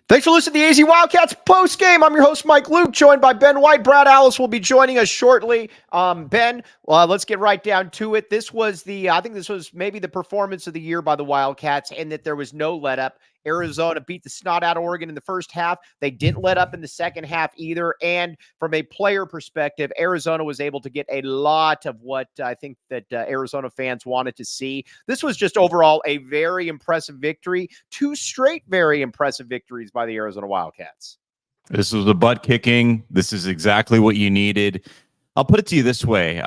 Thanks for listening to the AZ Wildcats post game. I'm your host, Mike Luke, joined by Ben White. Brad Allis will be joining us shortly. Ben, let's get right down to it. I think this was maybe the performance of the year by the Wildcats, and that there was no let up. Arizona beat the snot out of Oregon in the first half. They didn't let up in the second half either. And from a player perspective, Arizona was able to get a lot of what I think that Arizona fans wanted to see. This was just overall a very impressive victory. 2 straight very impressive victories by the Arizona Wildcats. This was a butt kicking. This is exactly what you needed. I'll put it to you this way.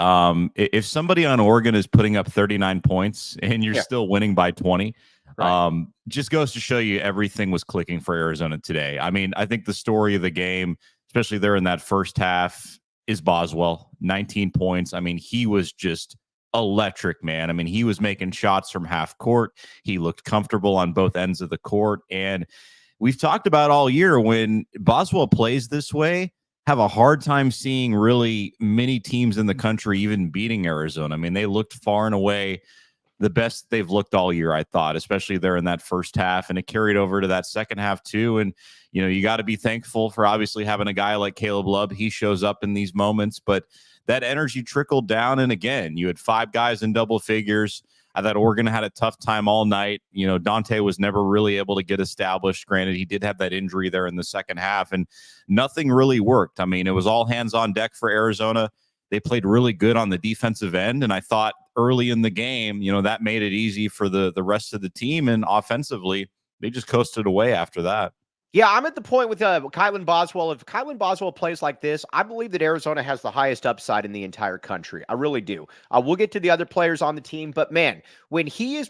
If somebody on Oregon is putting up 39 points and you're still winning by 20, right, just goes to show you everything was clicking for Arizona today. I mean, I think the story of the game, especially there in that first half, is Boswell. 19 points. I mean, he was just electric, man. I mean, he was making shots from half court. He looked comfortable on both ends of the court. And we've talked about all year, when Boswell plays this way, have a hard time seeing really many teams in the country even beating Arizona. I mean, they looked far and away the best they've looked all year, I thought, especially there in that first half, and it carried over to that second half too. And, you know, you got to be thankful for obviously having a guy like Caleb Love. He shows up in these moments, but that energy trickled down. And again, you had 5 guys in double figures. I thought Oregon had a tough time all night. You know, Dante was never really able to get established. Granted, he did have that injury there in the second half, and nothing really worked. I mean, it was all hands on deck for Arizona. They played really good on the defensive end, and I thought early in the game, you know, that made it easy for the rest of the team, and offensively, they just coasted away after that. Yeah, I'm at the point with Kylan Boswell. If Kylan Boswell plays like this, I believe that Arizona has the highest upside in the entire country. I really do. We'll get to the other players on the team, but man, when he is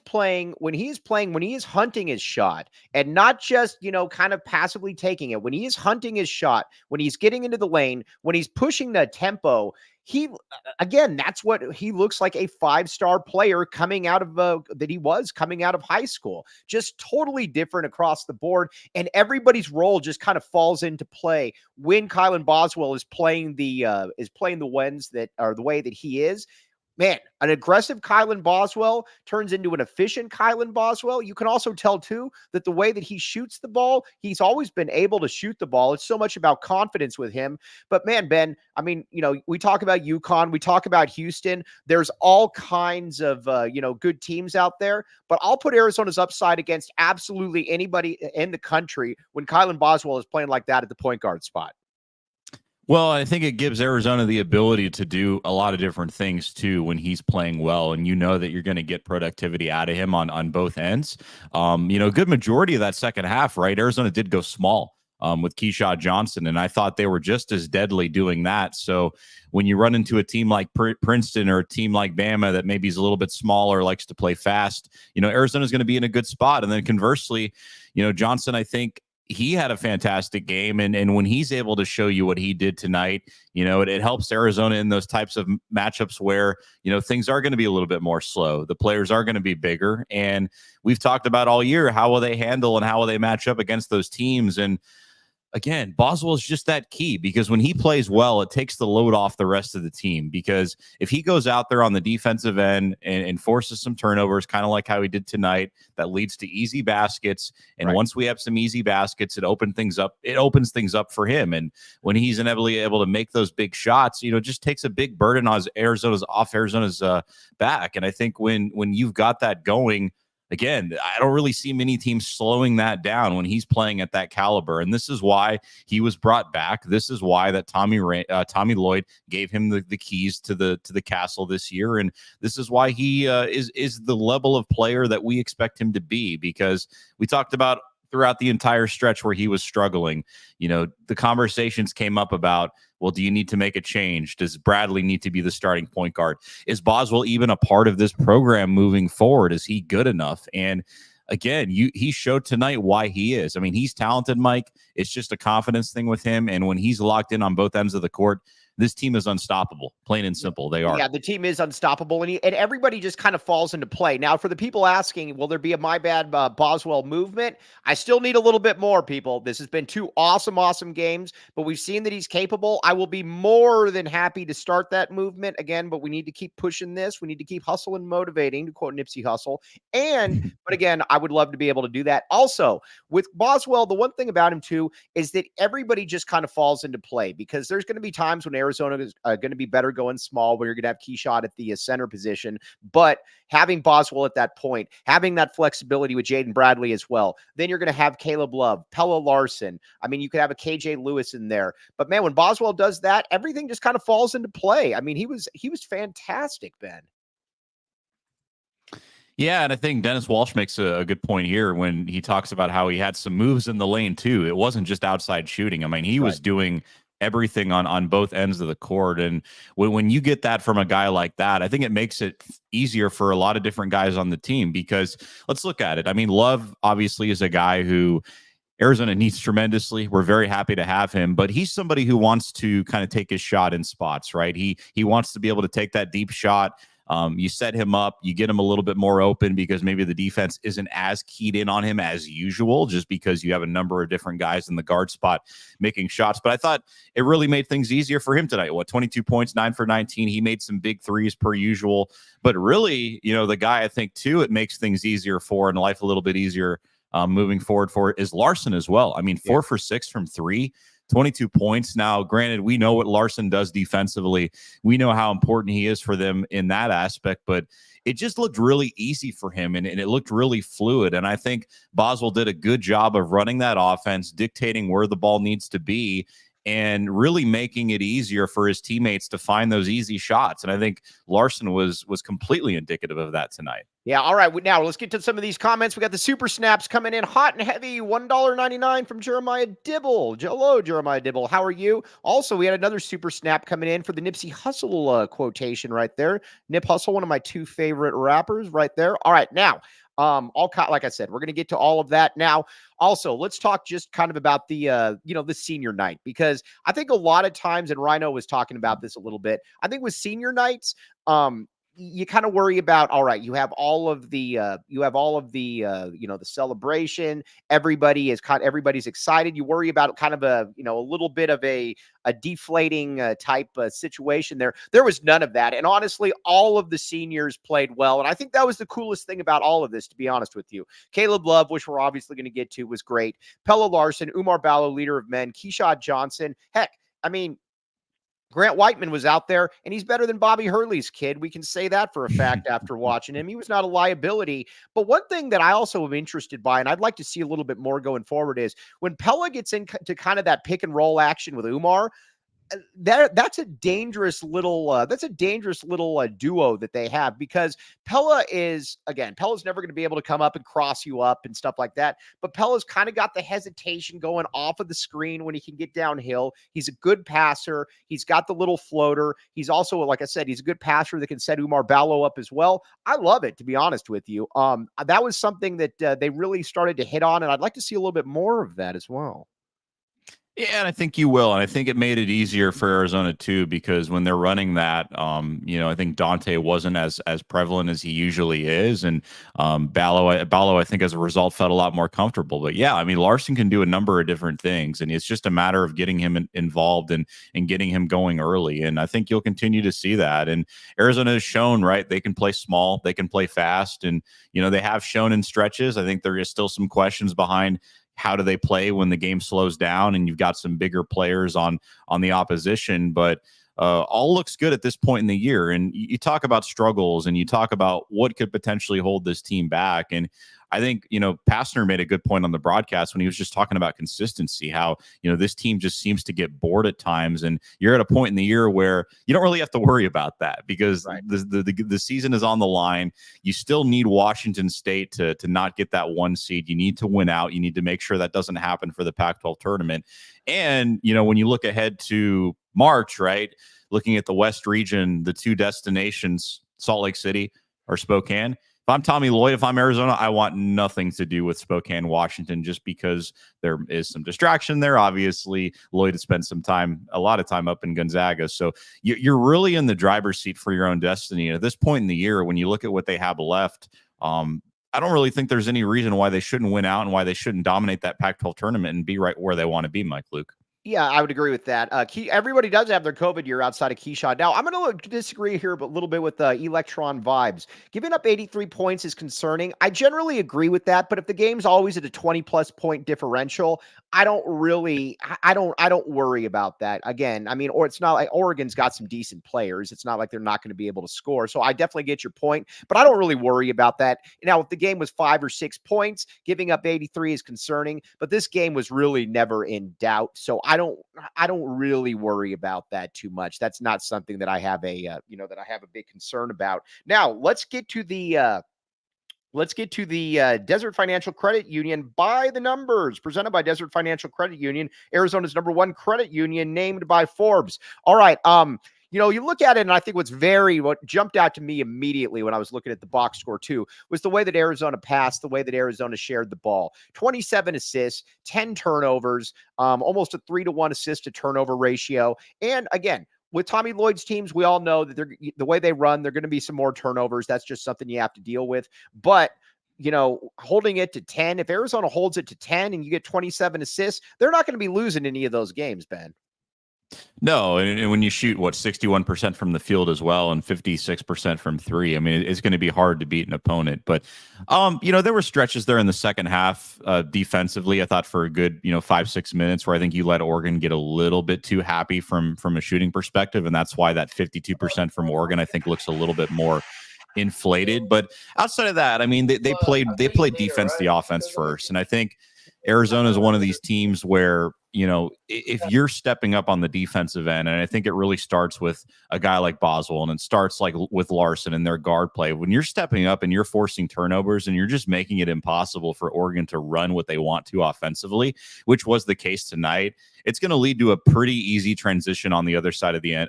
hunting his shot, and not just, you know, kind of passively taking it, when he is hunting his shot, when he's getting into the lane, when he's pushing the tempo, that's what he looks like, a 5-star player coming out of coming out of high school. Just totally different across the board, and everybody's role just kind of falls into play when Kylan Boswell is playing the way that he is. Man, an aggressive Kylan Boswell turns into an efficient Kylan Boswell. You can also tell, too, that the way that he shoots the ball, he's always been able to shoot the ball. It's so much about confidence with him. But, man, Ben, I mean, you know, we talk about UConn. We talk about Houston. There's all kinds of, good teams out there. But I'll put Arizona's upside against absolutely anybody in the country when Kylan Boswell is playing like that at the point guard spot. Well, I think it gives Arizona the ability to do a lot of different things, too, when he's playing well. And you know that you're going to get productivity out of him on both ends. Good majority of that second half, right? Arizona did go small with Keyshawn Johnson, and I thought they were just as deadly doing that. So when you run into a team like Princeton or a team like Bama that maybe is a little bit smaller, likes to play fast, you know, Arizona's going to be in a good spot. And then conversely, you know, Johnson, I think, he had a fantastic game, and when he's able to show you what he did tonight, you know, it helps Arizona in those types of matchups where, you know, things are going to be a little bit more slow. The players are going to be bigger, and we've talked about all year, how will they handle and how will they match up against those teams? And again, Boswell is just that key, because when he plays well, it takes the load off the rest of the team. Because if he goes out there on the defensive end and forces some turnovers, kind of like how he did tonight, that leads to easy baskets. And once we have some easy baskets, it opens things up for him. And when he's inevitably able to make those big shots, you know, it just takes a big burden on Arizona's back. And I think when you've got that going, again, I don't really see many teams slowing that down when he's playing at that caliber. And this is why he was brought back. This is why that Tommy Lloyd gave him the keys to the castle this year. And this is why he is the level of player that we expect him to be, because we talked about throughout the entire stretch where he was struggling, you know, the conversations came up about, well, do you need to make a change? Does Bradley need to be the starting point guard? Is Boswell even a part of this program moving forward? Is he good enough? And again, he showed tonight why he is. I mean, he's talented, Mike. It's just a confidence thing with him. And when he's locked in on both ends of the court, this team is unstoppable, plain and simple. They are. Yeah, the team is unstoppable, and everybody just kind of falls into play. Now, for the people asking, will there be a my bad Boswell movement? I still need a little bit more, people. This has been two awesome games, but we've seen that he's capable. I will be more than happy to start that movement again, but we need to keep pushing this. We need to keep hustling and motivating, to quote Nipsey Hussle. But again, I would love to be able to do that. Also, with Boswell, the one thing about him too is that everybody just kind of falls into play, because there's going to be times when Arizona is going to be better going small, where you're going to have Keyshot at the center position, but having Boswell at that point, having that flexibility with Jaden Bradley as well, then you're going to have Caleb Love, Pella Larson. I mean, you could have a KJ Lewis in there, but man, when Boswell does that, everything just kind of falls into play. I mean, he was fantastic, Ben. Yeah, and I think Dennis Walsh makes a good point here when he talks about how he had some moves in the lane too. It wasn't just outside shooting. I mean, he was doing everything on both ends of the court. And when you get that from a guy like that, I think it makes it easier for a lot of different guys on the team, because let's look at it. I mean, Love obviously is a guy who Arizona needs tremendously. We're very happy to have him, but he's somebody who wants to kind of take his shot in spots, right? He wants to be able to take that deep shot. You set him up, you get him a little bit more open, because maybe the defense isn't as keyed in on him as usual, just because you have a number of different guys in the guard spot making shots. But I thought it really made things easier for him tonight. 22 points, 9 for 19. He made some big threes per usual, but really, the guy I think too, it makes things easier for, and life a little bit easier moving forward for, is Larson as well. I mean, 4 for 6 from 3. 22 points. Now, granted, we know what Larson does defensively. We know how important he is for them in that aspect, but it just looked really easy for him, and it looked really fluid. And I think Boswell did a good job of running that offense, dictating where the ball needs to be, and really making it easier for his teammates to find those easy shots. And I think Larson was completely indicative of that tonight. Yeah, all right. Now let's get to some of these comments. We got the super snaps coming in hot and heavy. $1.99 from Jeremiah Dibble. Hello, Jeremiah Dibble. How are you? Also, we had another super snap coming in for the Nipsey Hussle quotation right there. Nip Hussle, one of my two favorite rappers right there. All right, now, like I said, we're going to get to all of that now. Also, let's talk just kind of about the, the senior night, because I think a lot of times, and Rhino was talking about this a little bit, I think with senior nights, you kind of worry about, all right, you have all of the the celebration. Everybody's excited. You worry about kind of a little bit of a deflating type situation there. There was none of that. And honestly, all of the seniors played well. And I think that was the coolest thing about all of this, to be honest with you. Caleb Love, which we're obviously going to get to, was great. Pella Larson, Umar Ballo, leader of men, Keyshot Johnson. Heck, I mean, Grant Whiteman was out there, and he's better than Bobby Hurley's kid. We can say that for a fact after watching him. He was not a liability. But one thing that I also am interested by, and I'd like to see a little bit more going forward, is when Pella gets into kind of that pick and roll action with Umar, that's a dangerous little duo that they have, because Pella's never going to be able to come up and cross you up and stuff like that. But Pella's kind of got the hesitation going off of the screen when he can get downhill. He's a good passer. He's got the little floater. He's also, like I said, he's a good passer that can set Umar Ballo up as well. I love it, to be honest with you. That was something that they really started to hit on, and I'd like to see a little bit more of that as well. Yeah, and I think you will. And I think it made it easier for Arizona too, because when they're running that, I think Dante wasn't as prevalent as he usually is. And Ballo, I think as a result, felt a lot more comfortable. But yeah, I mean, Larson can do a number of different things, and it's just a matter of getting him involved and getting him going early. And I think you'll continue to see that. And Arizona has shown, right, they can play small, they can play fast. And, they have shown in stretches. I think there is still some questions behind how do they play when the game slows down and you've got some bigger players on the opposition. But all looks good at this point in the year. And you talk about struggles and you talk about what could potentially hold this team back. And I think, Pastner made a good point on the broadcast when he was just talking about consistency, how, this team just seems to get bored at times. And you're at a point in the year where you don't really have to worry about that, because the season is on the line. You still need Washington State to not get that 1 seed. You need to win out. You need to make sure that doesn't happen for the Pac-12 tournament. And, when you look ahead to March, right, looking at the West region, the two destinations, Salt Lake City or Spokane, if I'm Tommy Lloyd, if I'm Arizona, I want nothing to do with Spokane, Washington, just because there is some distraction there. Obviously, Lloyd has spent a lot of time up in Gonzaga. So you're really in the driver's seat for your own destiny. And at this point in the year, when you look at what they have left, I don't really think there's any reason why they shouldn't win out and why they shouldn't dominate that Pac-12 tournament and be right where they want to be, Mike Luke. Yeah, I would agree with that. Everybody does have their COVID year outside of Keyshawn. Now, I'm going to disagree here, but a little bit with Electron Vibes. Giving up 83 points is concerning. I generally agree with that, but if the game's always at a 20-plus point differential, I don't worry about that. Again, I mean, or it's not like Oregon's got some decent players. It's not like they're not going to be able to score. So I definitely get your point, but I don't really worry about that. Now, if the game was 5 or 6 points, giving up 83 is concerning, but this game was really never in doubt. So I don't really worry about that too much. That's not something that I have a big concern about. Now, let's get to the Desert Financial Credit Union by the numbers, presented by Desert Financial Credit Union, Arizona's #1 credit union, named by Forbes. All right. You look at it, and I think what jumped out to me immediately when I was looking at the box score too was the way that Arizona passed, the way that Arizona shared the ball. 27 assists, 10 turnovers, almost a 3-to-1 assist to turnover ratio. And again, with Tommy Lloyd's teams, we all know that the way they run, they're going to be some more turnovers. That's just something you have to deal with. But holding it to 10, if Arizona holds it to 10 and you get 27 assists, they're not going to be losing any of those games, Ben. No, and when you shoot 61% from the field as well and 56% from three, I mean it's going to be hard to beat an opponent. But there were stretches there in the second half defensively. I thought for a good 5-6 minutes where I think you let Oregon get a little bit too happy from a shooting perspective, and that's why that 52% from Oregon I think looks a little bit more inflated. But outside of that, I mean they played defense, the offense first, and I think Arizona is one of these teams where, if you're stepping up on the defensive end, and I think it really starts with a guy like Boswell, and it starts like with Larson and their guard play. When you're stepping up and you're forcing turnovers and you're just making it impossible for Oregon to run what they want to offensively, which was the case tonight, it's going to lead to a pretty easy transition on the other side of the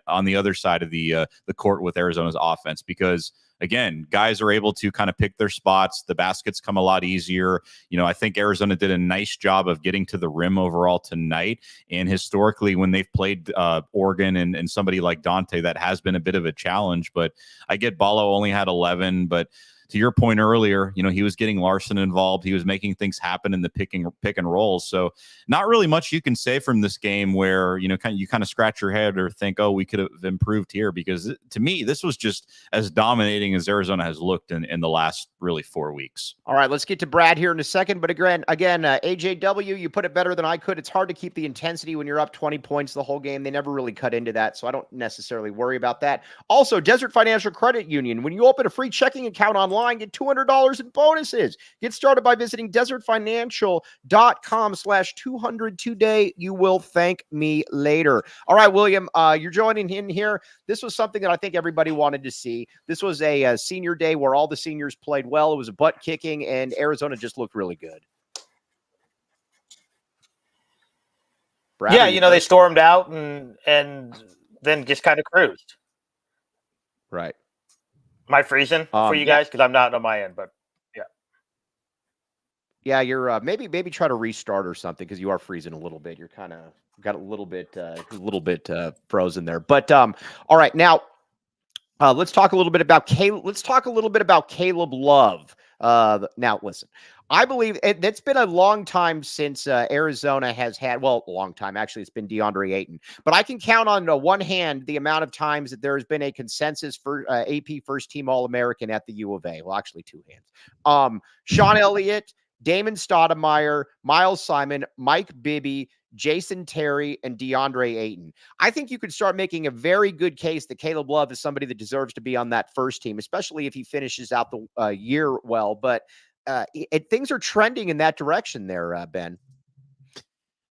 court with Arizona's offense, because again, guys are able to kind of pick their spots. The baskets come a lot easier. I think Arizona did a nice job of getting to the rim overall tonight. And historically, when they've played Oregon and somebody like Dante, that has been a bit of a challenge. But I get Ballo only had 11, but to your point earlier, he was getting Larson involved. He was making things happen in the pick and rolls. So not really much you can say from this game where, you kind of scratch your head or think, oh, we could have improved here, because to me, this was just as dominating as Arizona has looked in the last really 4 weeks. All right, let's get to Brad here in a second. But again, AJW, you put it better than I could. It's hard to keep the intensity when you're up 20 points the whole game. They never really cut into that, so I don't necessarily worry about that. Also, Desert Financial Credit Union, when you open a free checking account online, get $200 in bonuses. Get started by visiting desertfinancial.com/200 today. You will thank me later. All right, William, you're joining in here. This was something that I think everybody wanted to see. This was a senior day where all the seniors played well. It was a butt kicking, and Arizona just looked really good. Brad, yeah, they stormed out and then just kind of cruised. Right. Am I freezing for you guys? Because I'm not on my end, but yeah. Yeah, you're maybe try to restart or something, because you are freezing a little bit. You're kind of got a little bit frozen there. But all right, now let's talk a little bit about Caleb. Let's talk a little bit about Caleb Love. Now, listen, I believe it's been a long time since Arizona has had, well, a long time. Actually, it's been DeAndre Ayton. But I can count on one hand the amount of times that there has been a consensus for AP first-team All-American at the U of A. Well, actually, two hands. Sean Elliott, Damon Stoudemire, Miles Simon, Mike Bibby, Jason Terry, and DeAndre Ayton. I think you could start making a very good case that Caleb Love is somebody that deserves to be on that first team, especially if he finishes out the year well. But things are trending in that direction there, Ben.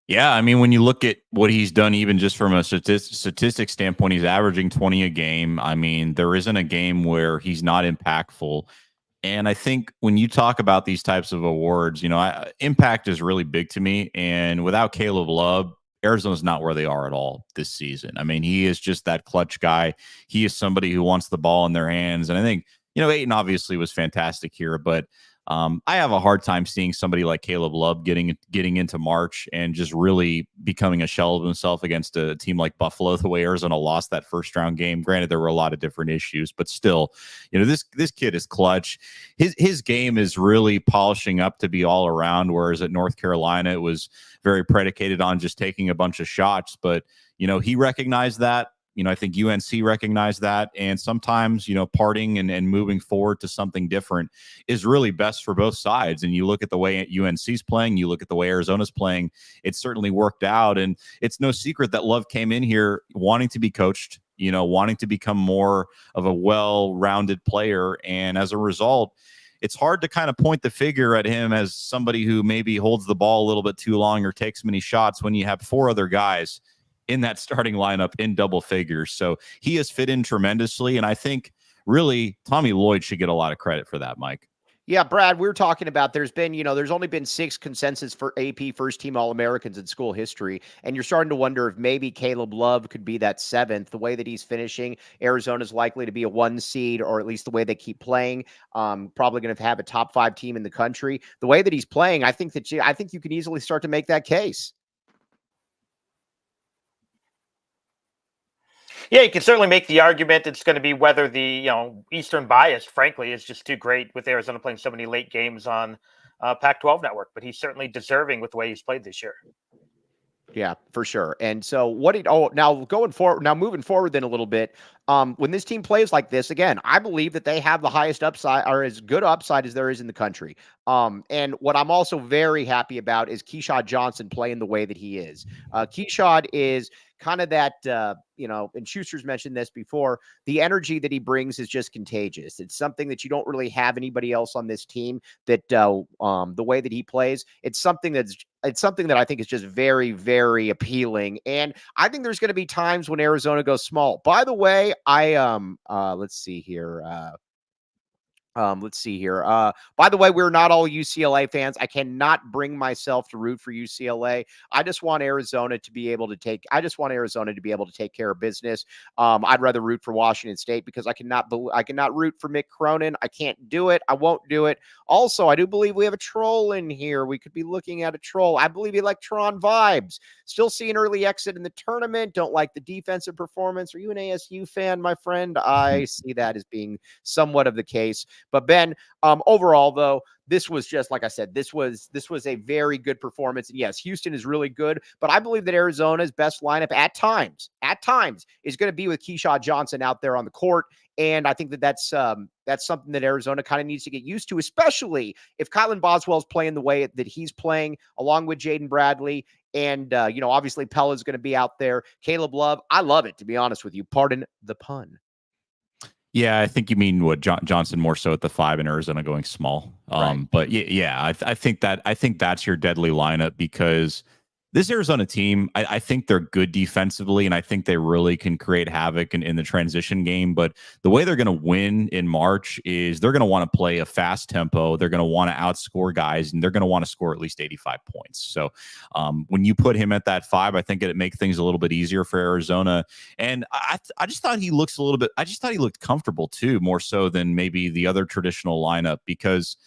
Yeah, I mean, when you look at what he's done, even just from a statistic standpoint, he's averaging 20 a game. I mean, there isn't a game where he's not impactful. And I think when you talk about these types of awards, impact is really big to me. And without Caleb Love, Arizona's not where they are at all this season. I mean, he is just that clutch guy. He is somebody who wants the ball in their hands. And I think, Ayton obviously was fantastic here, but I have a hard time seeing somebody like Caleb Love getting into March and just really becoming a shell of himself against a team like Buffalo, the way Arizona lost that first round game. Granted, there were a lot of different issues, but still, this kid is clutch. His game is really polishing up to be all around, whereas at North Carolina, it was very predicated on just taking a bunch of shots. But, he recognized that. I think UNC recognized that. And sometimes, parting and moving forward to something different is really best for both sides. And you look at the way UNC's playing, you look at the way Arizona's playing, it certainly worked out. And it's no secret that Love came in here wanting to be coached, wanting to become more of a well-rounded player. And as a result, it's hard to kind of point the finger at him as somebody who maybe holds the ball a little bit too long or takes many shots when you have 4 other guys in that starting lineup in double figures. So he has fit in tremendously. And I think really Tommy Lloyd should get a lot of credit for that, Mike. Yeah, Brad, we were talking about there's only been 6 consensus for AP first team All-Americans in school history. And you're starting to wonder if maybe Caleb Love could be that 7th. The way that he's finishing, Arizona's likely to be a 1 seed, or at least the way they keep playing. Probably going to have a top 5 team in the country. The way that he's playing, I think you can easily start to make that case. Yeah, you can certainly make the argument. It's going to be whether the Eastern bias, frankly, is just too great with Arizona playing so many late games on Pac-12 network. But he's certainly deserving with the way he's played this year. Yeah, for sure. And so now moving forward then a little bit, when this team plays like this, again, I believe that they have the highest upside, or as good upside as there is in the country. And what I'm also very happy about is Keshad Johnson playing the way that he is. Keshad is kind of that, and Schuster's mentioned this before, the energy that he brings is just contagious. It's something that you don't really have anybody else on this team that, the way that he plays, it's something that I think is just very, very appealing. And I think there's going to be times when Arizona goes small. By the way, let's see here. By the way, we're not all UCLA fans. I cannot bring myself to root for UCLA. I just want Arizona to be able to take care of business. I'd rather root for Washington State because I cannot root for Mick Cronin. I can't do it. I won't do it. Also, I do believe we have a troll in here. We could be looking at a troll. I believe Electron Vibes. Still see an early exit in the tournament. Don't like the defensive performance. Are you an ASU fan, my friend? I see that as being somewhat of the case. But Ben, overall, though, this was just, like I said, this was a very good performance. And yes, Houston is really good, but I believe that Arizona's best lineup at times is going to be with Keshad Johnson out there on the court. And I think that's something that Arizona kind of needs to get used to, especially if Kylan Boswell is playing the way that he's playing, along with Jaden Bradley. And, obviously Pella is going to be out there. Caleb Love, I love it, to be honest with you. Pardon the pun. Yeah, I think you mean what Johnson more so at the 5 in Arizona going small. Right. But yeah, I think that's your deadly lineup because this Arizona team, I think they're good defensively, and I think they really can create havoc in the transition game. But the way they're going to win in March is they're going to want to play a fast tempo. They're going to want to outscore guys, and they're going to want to score at least 85 points. So when you put him at that 5, I think it'd make things a little bit easier for Arizona. And I just thought he looked comfortable too, more so than maybe the other traditional lineup, because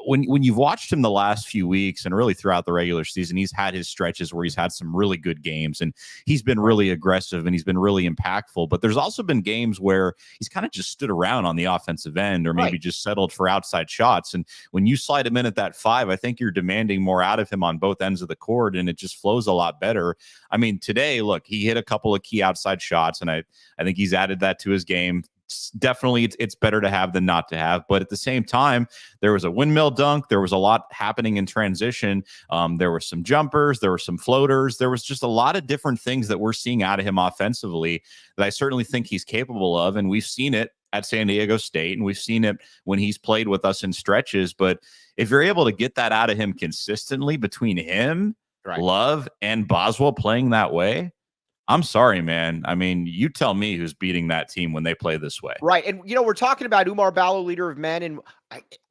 when you've watched him the last few weeks and really throughout the regular season, he's had his stretches where he's had some really good games and he's been really aggressive and he's been really impactful. But there's also been games where he's kind of just stood around on the offensive end or maybe just settled for outside shots. And when you slide him in at that 5, I think you're demanding more out of him on both ends of the court, and it just flows a lot better. I mean, today, look, he hit a couple of key outside shots, and I think he's added that to his game. Definitely it's better to have than not to have, but at the same time, there was a windmill dunk, there was a lot happening in transition, there were some jumpers, there were some floaters, there was just a lot of different things that we're seeing out of him offensively that I certainly think he's capable of, and we've seen it at San Diego State, and we've seen it when he's played with us in stretches. But if you're able to get that out of him consistently between him, Love, and Boswell playing that way, I'm sorry, man. I mean, you tell me who's beating that team when they play this way. Right. And, we're talking about Umar Ballo, leader of men. And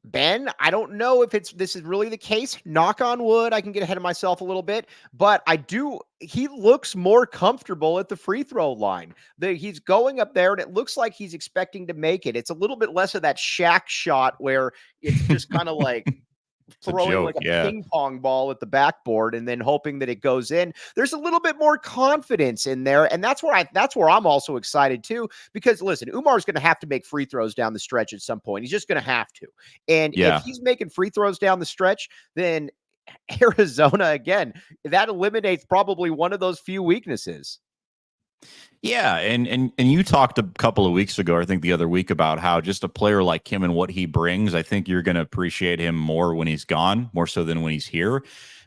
Ben, I don't know if this is really the case. Knock on wood. I can get ahead of myself a little bit, but he looks more comfortable at the free throw line. He's going up there and it looks like he's expecting to make it. It's a little bit less of that Shaq shot where it's just kind of like throwing like a ping pong ball at the backboard and then hoping that it goes in. There's a little bit more confidence in there. And that's where I'm also excited too, because listen, Umar's going to have to make free throws down the stretch at some point. He's just going to have to. And if he's making free throws down the stretch, then Arizona, again, that eliminates probably one of those few weaknesses. Yeah, and you talked a couple of weeks ago, I think the other week, about how just a player like him and what he brings, I think you're going to appreciate him more when he's gone, more so than when he's here,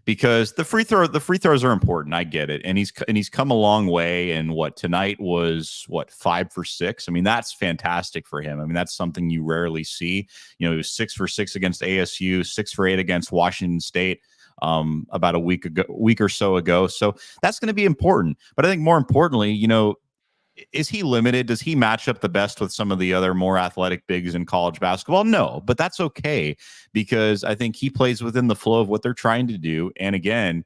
because the free throws are important. I get it, and he's come a long way. And tonight was 5 for 6. I mean, that's fantastic for him. I mean, that's something you rarely see. He was 6 for 6 against ASU, 6 for 8 against Washington State about a week or so ago. So that's going to be important. But I think more importantly, is he limited? Does he match up the best with some of the other more athletic bigs in college basketball? No, but that's okay, because I think he plays within the flow of what they're trying to do. And again,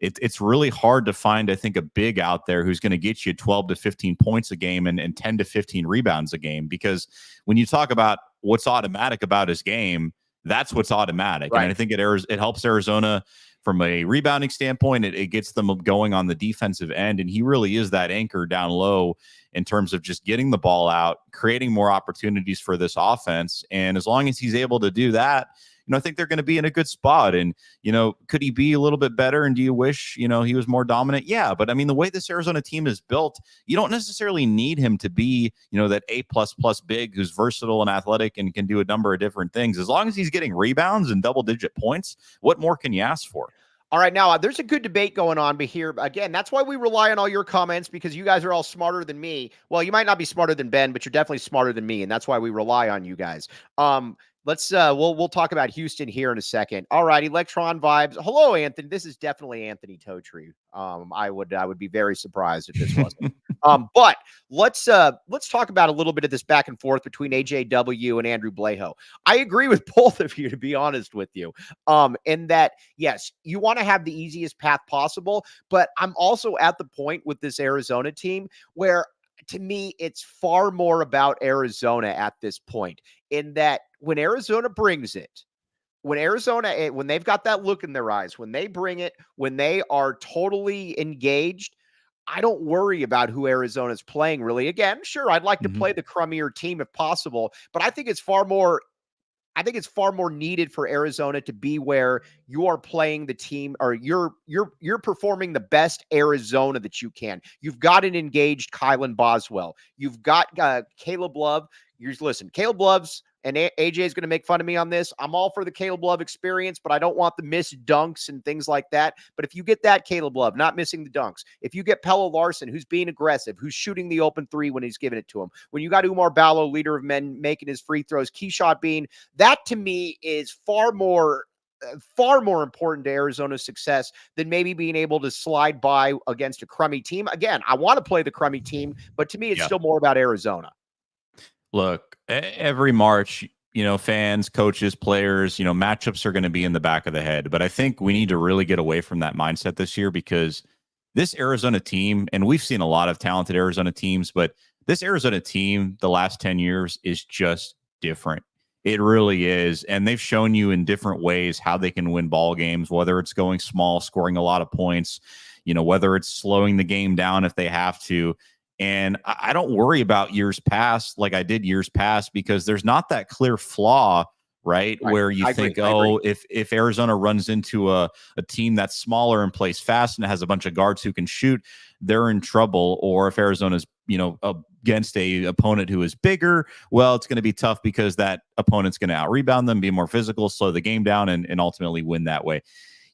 it's really hard to find, I think, a big out there who's going to get you 12 to 15 points a game and 10 to 15 rebounds a game. Because when you talk about what's automatic about his game, that's what's automatic. Right. And I think it helps Arizona from a rebounding standpoint. It gets them going on the defensive end. And he really is that anchor down low in terms of just getting the ball out, creating more opportunities for this offense. And as long as he's able to do that, I think they're going to be in a good spot. And, could he be a little bit better? And do you wish, he was more dominant? Yeah. But I mean, the way this Arizona team is built, you don't necessarily need him to be, that A++ big who's versatile and athletic and can do a number of different things. As long as he's getting rebounds and double-digit points, what more can you ask for? All right, now there's a good debate going on here. Again, that's why we rely on all your comments, because you guys are all smarter than me. Well, you might not be smarter than Ben, but you're definitely smarter than me, and that's why we rely on you guys. Let's we'll talk about Houston here in a second. All right, Electron Vibes. Hello, Anthony. This is definitely Anthony Totri. I would be very surprised if this wasn't. But let's talk about a little bit of this back and forth between AJW and Andrew Blejo. I agree with both of you, to be honest with you. In that, yes, you want to have the easiest path possible, but I'm also at the point with this Arizona team where, to me, it's far more about Arizona at this point, in that when Arizona brings it, when they've got that look in their eyes, when they bring it, when they are totally engaged, I don't worry about who Arizona's playing, really. Again, sure, I'd like to play the crummier team if possible, but I think it's far more needed for Arizona to be where you are playing the team, or you're performing the best Arizona that you can. You've got an engaged Kylan Boswell. You've got Caleb Love. Listen, Caleb Love's, and AJ is going to make fun of me on this. I'm all for the Caleb Love experience, but I don't want the missed dunks and things like that. But if you get that Caleb Love, not missing the dunks, if you get Pelle Larsson, who's being aggressive, who's shooting the open three when he's giving it to him, when you got Umar Ballo, leader of men, making his free throws, Keyshot Bean, that to me is far more important to Arizona's success than maybe being able to slide by against a crummy team. Again, I want to play the crummy team, but to me, it's still more about Arizona. Look, every March, fans, coaches, players, matchups are going to be in the back of the head. But I think we need to really get away from that mindset this year, because this Arizona team, and we've seen a lot of talented Arizona teams, but this Arizona team the last 10 years is just different. It really is. And they've shown you in different ways how they can win ball games, whether it's going small, scoring a lot of points, whether it's slowing the game down if they have to. And I don't worry about years past like I did years past, because there's not that clear flaw, right? Where you think, if Arizona runs into a team that's smaller and plays fast and has a bunch of guards who can shoot, they're in trouble. Or if Arizona's, against a opponent who is bigger, well, it's going to be tough because that opponent's going to out-rebound them, be more physical, slow the game down, and ultimately win that way.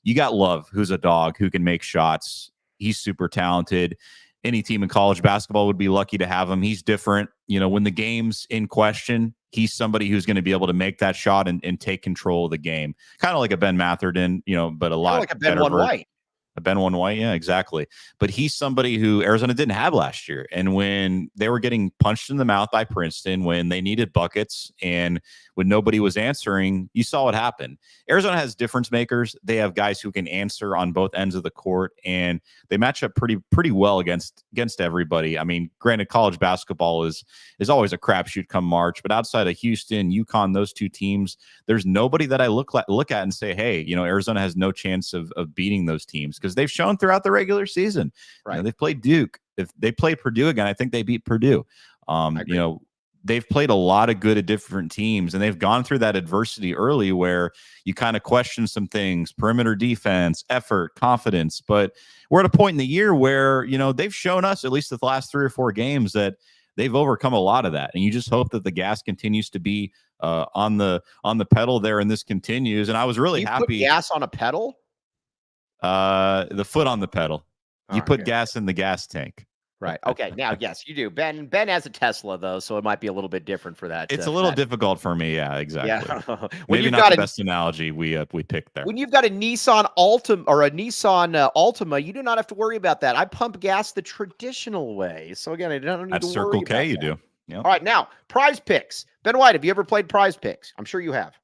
You got Love, who's a dog, who can make shots. He's super talented. Any team in college basketball would be lucky to have him. He's different. When the game's in question, he's somebody who's going to be able to make that shot and take control of the game. Kind of like a Ben Matherton, but a lot like a Ben One White. Ben One White, yeah, exactly. But he's somebody who Arizona didn't have last year. And when they were getting punched in the mouth by Princeton, when they needed buckets and when nobody was answering, you saw what happened. Arizona has difference makers. They have guys who can answer on both ends of the court, and they match up pretty well against everybody. I mean, granted, college basketball is always a crapshoot come March, but outside of Houston, UConn, those two teams, there's nobody that I look at and say, hey, Arizona has no chance of beating those teams, because they've shown throughout the regular season. Right. They've played Duke. If they play Purdue again, I think they beat Purdue. They've played a lot of good at different teams, and they've gone through that adversity early where you kind of question some things, perimeter defense, effort, confidence. But we're at a point in the year where, they've shown us, at least the last 3 or 4 games, that they've overcome a lot of that. And you just hope that the gas continues to be on the pedal there, and this continues. And I was really happy. Put gas on a pedal? The foot on the pedal. You put gas in the gas tank. Right. Okay. Now, yes, you do. Ben has a Tesla, though, so it might be a little bit different for that. It's a little difficult for me. Yeah, exactly. Yeah. Maybe not the best analogy we picked there. When you've got a Nissan Altima or a Nissan Altima, you do not have to worry about that. I pump gas the traditional way. So again, I don't need to worry Circle about K, you that. do. Yep. All right. Now, Prize Picks. Ben White, have you ever played Prize Picks? I'm sure you have.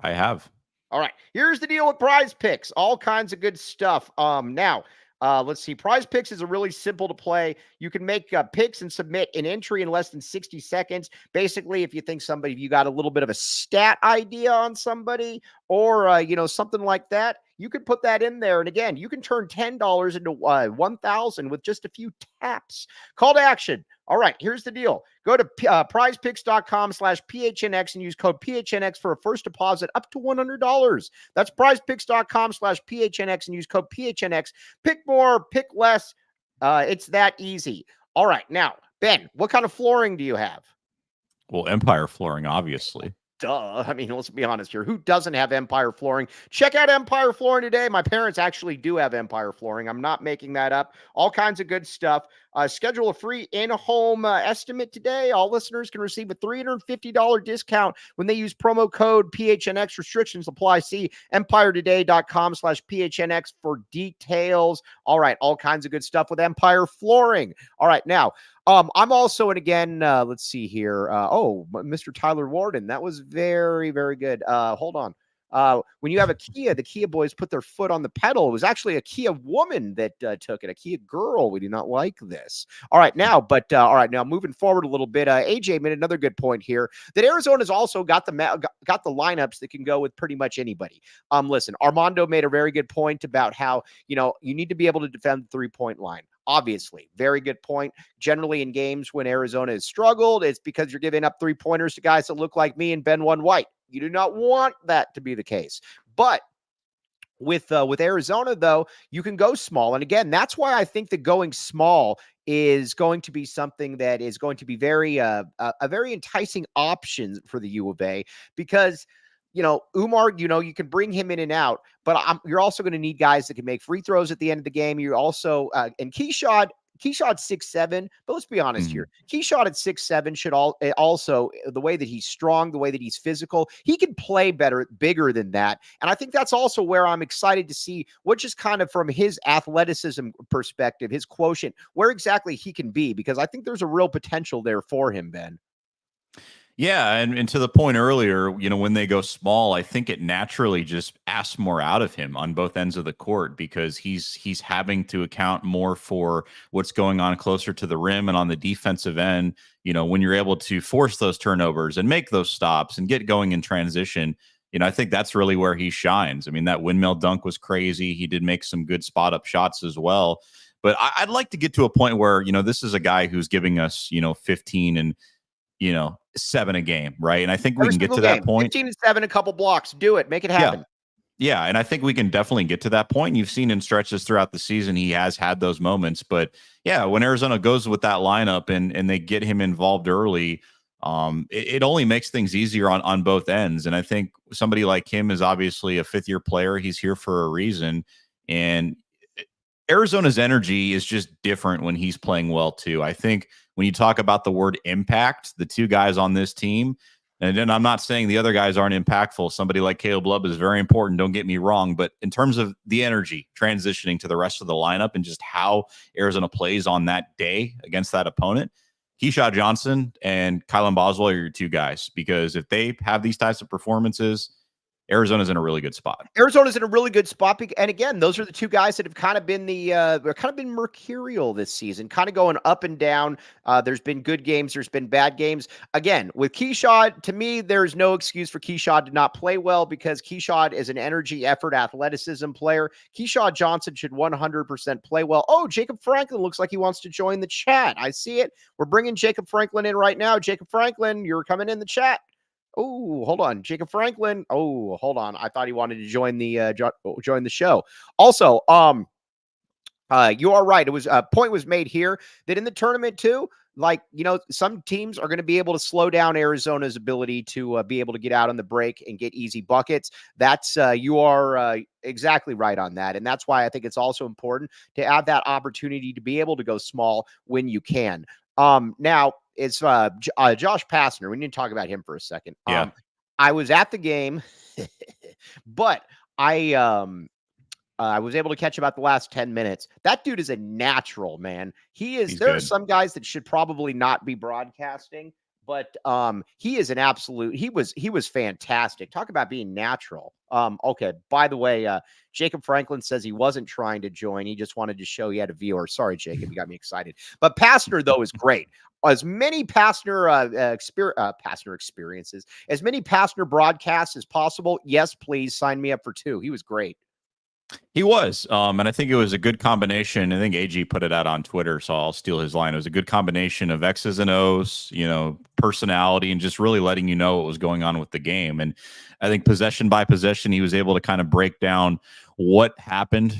I have. All right. Here's the deal with Prize Picks. All kinds of good stuff. Now, let's see. Prize Picks is a really simple to play. You can make picks and submit an entry in less than 60 seconds. Basically, if you think you got a little bit of a stat idea on somebody or, something like that, you could put that in there. And again, you can turn $10 into $1,000 with just a few taps. Call to action. All right, here's the deal. Go to prizepicks.com/PHNX and use code PHNX for a first deposit up to $100. That's prizepicks.com/PHNX and use code PHNX. Pick more, pick less. It's that easy. All right, now, Ben, what kind of flooring do you have? Well, Empire Flooring, obviously. Duh. I mean, let's be honest here. Who doesn't have Empire Flooring? Check out Empire Flooring today. My parents actually do have Empire Flooring. I'm not making that up. All kinds of good stuff. Schedule a free in-home estimate today. All listeners can receive a $350 discount when they use promo code PHNX. Restrictions apply. See empiretoday.com/PHNX for details. All right. All kinds of good stuff with Empire Flooring. All right. Now, I'm also, and again, let's see here. Mr. Tyler Warden. That was very, very good. Hold on. When you have a Kia, the Kia boys put their foot on the pedal. It was actually a Kia woman that took it, a Kia girl. We do not like this. All right, now moving forward a little bit, AJ made another good point here that Arizona's also got the lineups that can go with pretty much anybody. Listen, Armando made a very good point about how, you need to be able to defend the 3-point line. Obviously, very good point. Generally in games when Arizona has struggled, it's because you're giving up 3-pointers to guys that look like me and Ben One White. You do not want that to be the case. But with Arizona, though, you can go small. And again, that's why I think that going small is going to be something that is going to be a very enticing option for the U of A, because Umar, you can bring him in and out, but you're also going to need guys that can make free throws at the end of the game. You're also, and Keshad 6'7", but let's be honest here. Keshad at 6'7" should also, the way that he's strong, the way that he's physical, he can play bigger than that. And I think that's also where I'm excited to see what, just kind of from his athleticism perspective, his quotient, where exactly he can be, because I think there's a real potential there for him, Ben. Yeah, and to the point earlier, when they go small, I think it naturally just asks more out of him on both ends of the court, because he's having to account more for what's going on closer to the rim and on the defensive end. When you're able to force those turnovers and make those stops and get going in transition, I think that's really where he shines. I mean, that windmill dunk was crazy. He did make some good spot up shots as well. But I'd like to get to a point where, this is a guy who's giving us, 15 and 7 a game, right? And I think we can get to that point. 15 and 7, a couple blocks. Do it. Make it happen. Yeah, and I think we can definitely get to that point. You've seen in stretches throughout the season, he has had those moments. But yeah, when Arizona goes with that lineup and they get him involved early, it only makes things easier on both ends. And I think somebody like him is obviously a 5th-year player. He's here for a reason. And Arizona's energy is just different when he's playing well too. I think when you talk about the word impact, the two guys on this team, And then I'm not saying the other guys aren't impactful. Somebody like Caleb Love is very important. Don't get me wrong. But in terms of the energy transitioning to the rest of the lineup and just how Arizona plays on that day against that opponent, Keyshawn Johnson and Kylan Boswell are your two guys, because if they have these types of performances, Arizona's in a really good spot. Arizona's in a really good spot. And again, those are the two guys that have kind of been been mercurial this season, kind of going up and down. There's been good games. There's been bad games. Again, with Keyshawn, to me, there's no excuse for Keyshawn to not play well, because Keyshawn is an energy, effort, athleticism player. Keyshawn Johnson should 100% play well. Oh, Jacob Franklin looks like he wants to join the chat. I see it. We're bringing Jacob Franklin in right now. Jacob Franklin, you're coming in the chat. Oh, hold on. Jacob Franklin. Oh, hold on. I thought he wanted to join the show. Also, you are right. It was a point was made here that in the tournament too, like, some teams are going to be able to slow down Arizona's ability to be able to get out on the break and get easy buckets. That's you are exactly right on that. And that's why I think it's also important to add that opportunity to be able to go small when you can. Now it's Josh Pastner. We need to talk about him for a second. Yeah. I was at the game, but I was able to catch about the last 10 minutes. That dude is a natural, man. There are some guys that should probably not be broadcasting, but he is an absolute. He was fantastic. Talk about being natural. Okay. By the way, Jacob Franklin says he wasn't trying to join. He just wanted to show he had a viewer. Sorry, Jacob, you got me excited. But Pastner, though, is great. As many Pastner experiences, as many Pastner broadcasts as possible. Yes, please sign me up for 2. He was great. He was. And I think it was a good combination. I think AG put it out on Twitter, so I'll steal his line. It was a good combination of X's and O's, personality, and just really letting you know what was going on with the game. And I think possession by possession, he was able to kind of break down what happened,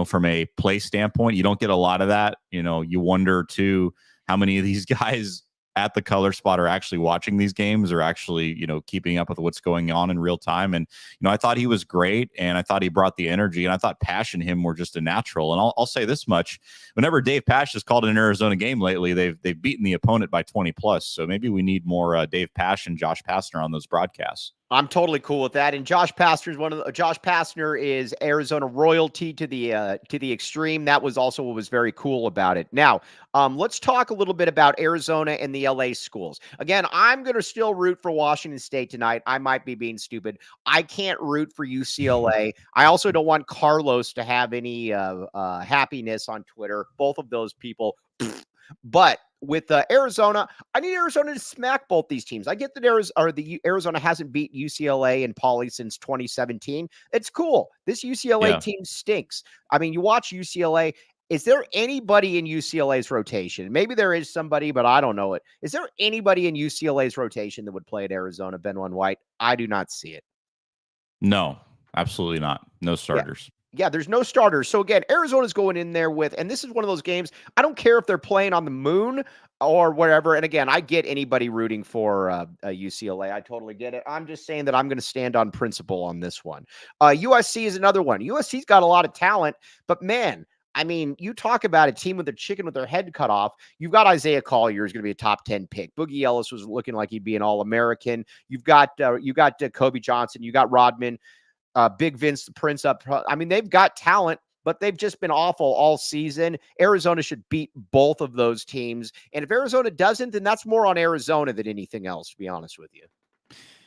from a play standpoint. You don't get a lot of that. You wonder too, how many of these guys at the color spot are actually watching these games, or actually, keeping up with what's going on in real time. And, I thought he was great, and I thought he brought the energy, and I thought Pash and him were just a natural. And I'll say this much: whenever Dave Pash has called an Arizona game lately, they've beaten the opponent by 20 plus. So maybe we need more Dave Pash and Josh Pastner on those broadcasts. I'm totally cool with that. And Josh Pastner is Arizona royalty to the extreme. That was also what was very cool about it. Now, let's talk a little bit about Arizona and the LA schools. Again, I'm going to still root for Washington State tonight. I might be being stupid. I can't root for UCLA. I also don't want Carlos to have any happiness on Twitter. Both of those people. But with Arizona, I need Arizona to smack both these teams. I get that Arizona hasn't beat UCLA and Poly since 2017. It's cool. This UCLA team stinks. I mean, you watch UCLA. Is there anybody in UCLA's rotation? Maybe there is somebody, but I don't know it. Is there anybody in UCLA's rotation that would play at Arizona, Benoit White? I do not see it. No, absolutely not. No starters. Yeah, there's no starters. So again, Arizona's going in there with, and this is one of those games, I don't care if they're playing on the moon or whatever. And again, I get anybody rooting for UCLA. I totally get it. I'm just saying that I'm going to stand on principle on this one. USC is another one. USC's got a lot of talent, but man, I mean, you talk about a team with a chicken with their head cut off. You've got Isaiah Collier, who's going to be a top 10 pick. Boogie Ellis was looking like he'd be an All-American. You've got Kobe Johnson. You got Rodman. Big Vince, the Prince up. I mean, they've got talent, but they've just been awful all season. Arizona should beat both of those teams. And if Arizona doesn't, then that's more on Arizona than anything else, to be honest with you.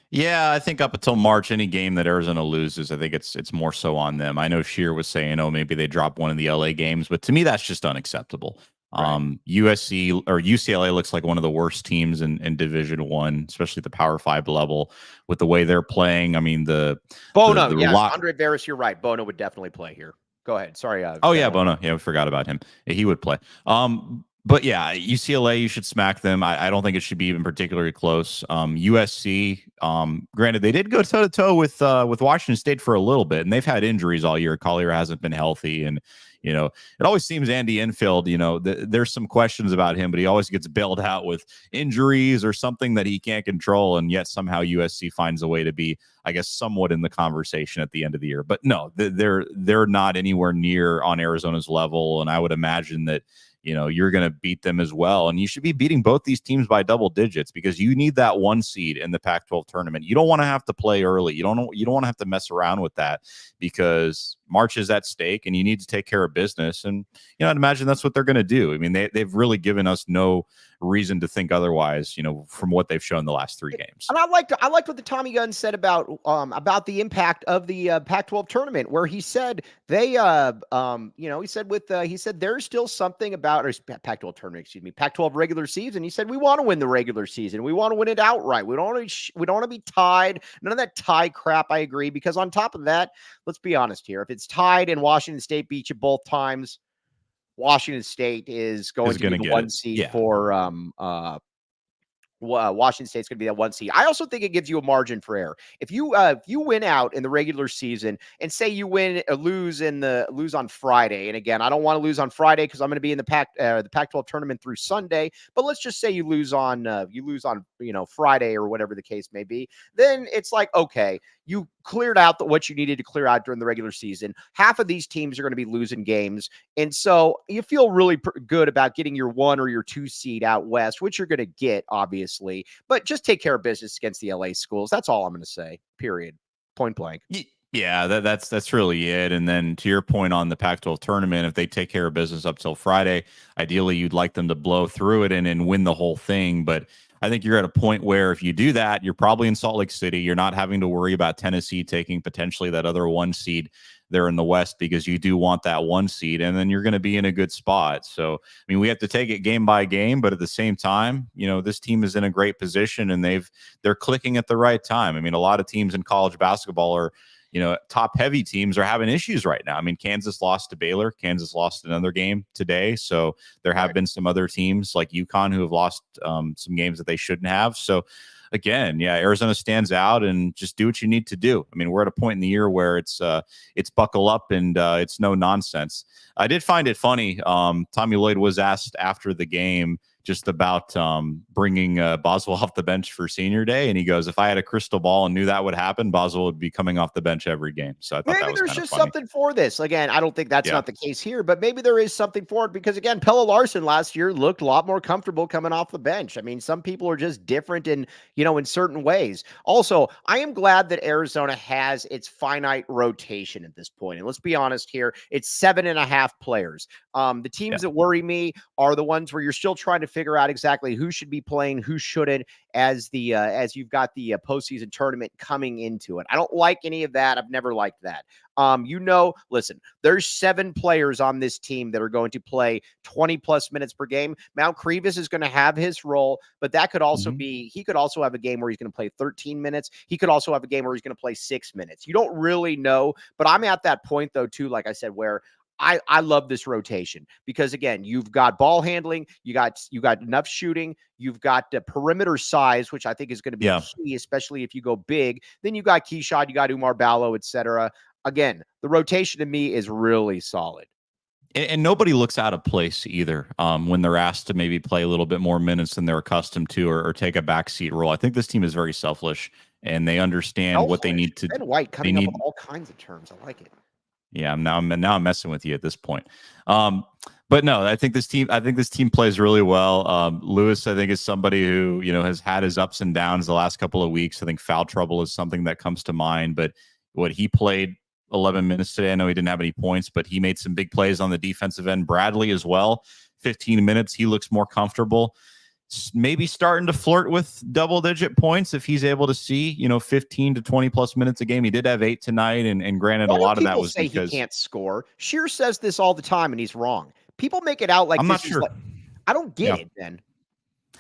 Yeah, I think up until March, any game that Arizona loses, I think it's more so on them. I know Shear was saying, maybe they drop one of the LA games, but to me, that's just unacceptable. Right. USC or UCLA looks like one of the worst teams in Division I, especially at the Power 5 level with the way they're playing. I mean, Bono, Andre Barris, you're right. Bono would definitely play here. Go ahead. Sorry. Bono. Yeah, we forgot about him. Yeah, he would play. But yeah, UCLA, you should smack them. I don't think it should be even particularly close. USC, granted, they did go toe to toe with Washington State for a little bit, and they've had injuries all year. Collier hasn't been healthy, and it always seems Andy Enfield, there's some questions about him, but he always gets bailed out with injuries or something that he can't control, and yet somehow USC finds a way to be, I guess, somewhat in the conversation at the end of the year. But no, they're not anywhere near on Arizona's level, and I would imagine that you're going to beat them as well. And you should be beating both these teams by double digits because you need that 1 seed in the Pac-12 tournament. You don't want to have to play early. You don't want to have to mess around with that because March is at stake and you need to take care of business. And, I'd imagine that's what they're going to do. I mean, they've really given us no reason to think otherwise, from what they've shown the last 3 games. And I liked what the Tommy Gunn said about the impact of the Pac-12 tournament, where he said he said there's still something about Pac-12 tournament, Pac-12 regular season. He said we want to win the regular season, we want to win it outright. We don't want to be tied. None of that tie crap. I agree, because on top of that, let's be honest here. If it's tied and Washington State beats you both times, Washington State is going to be the 1 seed for Washington State's going to be that 1 seed. I also think it gives you a margin for error. If you win out in the regular season and say you lose on Friday, and again, I don't want to lose on Friday because I'm going to be in the Pac-12 tournament through Sunday. But let's just say you lose on Friday or whatever the case may be. Then it's like, okay, you cleared out what you needed to clear out during the regular season. Half of these teams are going to be losing games, and so you feel really good about getting your 1 or your 2 seed out west, which you're going to get, obviously. But just take care of business against the LA schools. That's all I'm going to say. Period. Point blank. Yeah, that's really it. And then to your point on the Pac-12 tournament, if they take care of business up till Friday, ideally you'd like them to blow through it and win the whole thing. But I think you're at a point where if you do that, you're probably in Salt Lake City. You're not having to worry about Tennessee taking potentially that other 1 seed there in the West, because you do want that 1 seed, and then you're going to be in a good spot. So, I mean, we have to take it game by game, but at the same time, this team is in a great position and they're clicking at the right time. I mean, a lot of teams in college basketball are, top heavy teams are having issues right now. I mean, Kansas lost to Baylor. Kansas lost another game today. So there have been some other teams like UConn who have lost some games that they shouldn't have. So again, Arizona stands out, and just do what you need to do. I mean, we're at a point in the year where it's buckle up and it's no nonsense. I did find it funny. Tommy Lloyd was asked after the game just about bringing Boswell off the bench for senior day. And he goes, if I had a crystal ball and knew that would happen, Boswell would be coming off the bench every game. So I thought maybe that was there's just funny. Something for this. Again, I don't think that's not the case here, but maybe there is something for it, because again, Pelle Larsson last year looked a lot more comfortable coming off the bench. I mean, some people are just different in certain ways. Also, I am glad that Arizona has its finite rotation at this point. And let's be honest here, it's 7.5 players. The teams that worry me are the ones where you're still trying to figure out exactly who should be playing, who shouldn't, as you've got the postseason tournament coming into it. I don't like any of that. I've never liked that. Listen, there's 7 players on this team that are going to play 20 plus minutes per game. Mount Crevis is going to have his role, but that could also he could also have a game where he's going to play 13 minutes. He could also have a game where he's going to play 6 minutes. You don't really know, but I'm at that point though, too, like I said, where I love this rotation, because again, you've got ball handling, you got enough shooting, you've got the perimeter size, which I think is going to be key, especially if you go big. Then you got Keyshawn, you got Umar Ballo, etc. Again, the rotation to me is really solid. And nobody looks out of place either when they're asked to maybe play a little bit more minutes than they're accustomed to, or take a backseat role. I think this team is very selfish, and they understand what they need to do. Ben White coming up with all kinds of terms. I like it. Yeah, now I'm messing with you at this point. But no, I think this team plays really well. Lewis, I think, is somebody who, has had his ups and downs the last couple of weeks. I think foul trouble is something that comes to mind, but what he played 11 minutes today, I know he didn't have any points, but he made some big plays on the defensive end. Bradley as well, 15 minutes. He looks more comfortable. Maybe starting to flirt with double-digit points if he's able to see, 15 to 20 plus minutes a game. He did have 8 tonight, and granted, a lot of that was because he can't score. Shear says this all the time, and he's wrong. People make it out like I'm not sure. I don't get it, then.